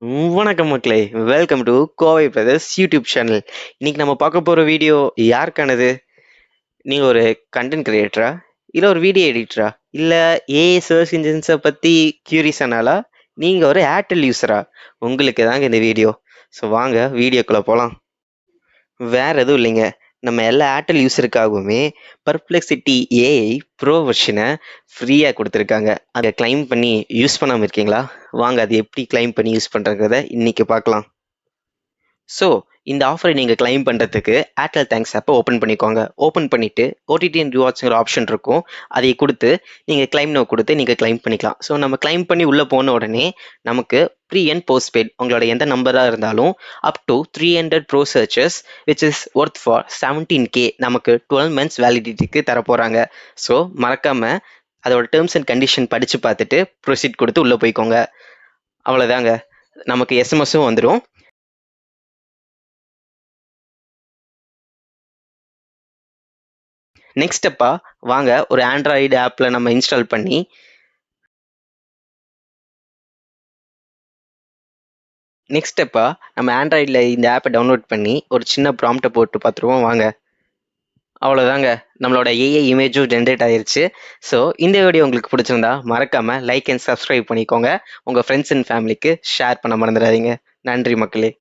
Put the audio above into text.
வணக்கம் மக்களே, welcome to Kovai brothers YouTube channel. இன்னைக்கு நம்ம பார்க்க போகிற வீடியோ யாருக்கானது? நீங்கள் ஒரு கண்டென்ட் கிரியேட்டரா, இல்லை ஒரு வீடியோ எடிட்டரா, இல்லை ஏஐ சர்ச் இன்ஜின்ஸை பற்றி கியூரியஸ் ஆனாலா, நீங்கள் ஒரு ஏர்டெல் யூஸரா? உங்களுக்கு தாங்க இந்த வீடியோ. ஸோ வாங்க வீடியோக்குள்ளே போகலாம். வேற எதுவும் இல்லைங்க, நம்ம எல்லா ஏர்டெல் யூஸருக்காகவுமே பர்ப்ளெக்சிட்டி ஏஐ ப்ரோ வெர்ஷனை ஃப்ரீயாக கொடுத்துருக்காங்க. அதை கிளைம் பண்ணி யூஸ் பண்ணாமல் இருக்கீங்களா? வாங்க அது எப்படி கிளைம் பண்ணி யூஸ் பண்ணுறத இன்னைக்கு பார்க்கலாம். ஸோ இந்த ஆஃபரை நீங்கள் கிளைம் பண்ணுறதுக்கு ஏர்டெல் தேங்க்ஸ் ஆப்பை ஓப்பன் பண்ணிக்கோங்க. ஓப்பன் பண்ணிவிட்டு ஓடிடி அண்ட் ரிவார்ட்ஸுங்கிற ஆப்ஷன் இருக்கும், அதை கொடுத்து நீங்கள் கிளைம் நோ கொடுத்து நீங்கள் கிளைம் பண்ணிக்கலாம். ஸோ நம்ம கிளைம் பண்ணி உள்ளே போன உடனே நமக்கு ப்ரீ அண்ட் போஸ்ட் பெய்ட் உங்களோட எந்த நம்பராக இருந்தாலும் up to 300 pro searches which is worth for 17K நமக்கு 12 months வேலிடிட்டிக்கு தரப்போகிறாங்க. ஸோ மறக்காமல் அதோட டேர்ம்ஸ் அண்ட் கண்டிஷன் படித்து பார்த்துட்டு ப்ரொசீட் கொடுத்து உள்ளே போய்க்கோங்க. அவ்வளோதாங்க, நமக்கு எஸ்எம்எஸும் வந்துடும். நெக்ஸ்ட் ஸ்டெப்பா வாங்க ஒரு ஆண்ட்ராய்டு ஆப்ல நம்ம இன்ஸ்டால் பண்ணி நெக்ஸ்ட் ஸ்டெப்பா நம்ம ஆண்ட்ராய்டில் இந்த ஆப்பை டவுன்லோட் பண்ணி ஒரு சின்ன ப்ராம்ப்டை போட்டு பார்த்துருவோம் வாங்க. அவ்வளோதாங்க, நம்மளோட ஏஐ இமேஜும் ஜென்ரேட் ஆயிருச்சு. ஸோ இந்த வீடியோ உங்களுக்கு பிடிச்சிருந்தா மறக்காம லைக் அண்ட் சப்ஸ்கிரைப் பண்ணிக்கோங்க. உங்கள் ஃப்ரெண்ட்ஸ் அண்ட் ஃபேமிலிக்கு ஷேர் பண்ண மறந்துடாதீங்க. நன்றி மக்களே.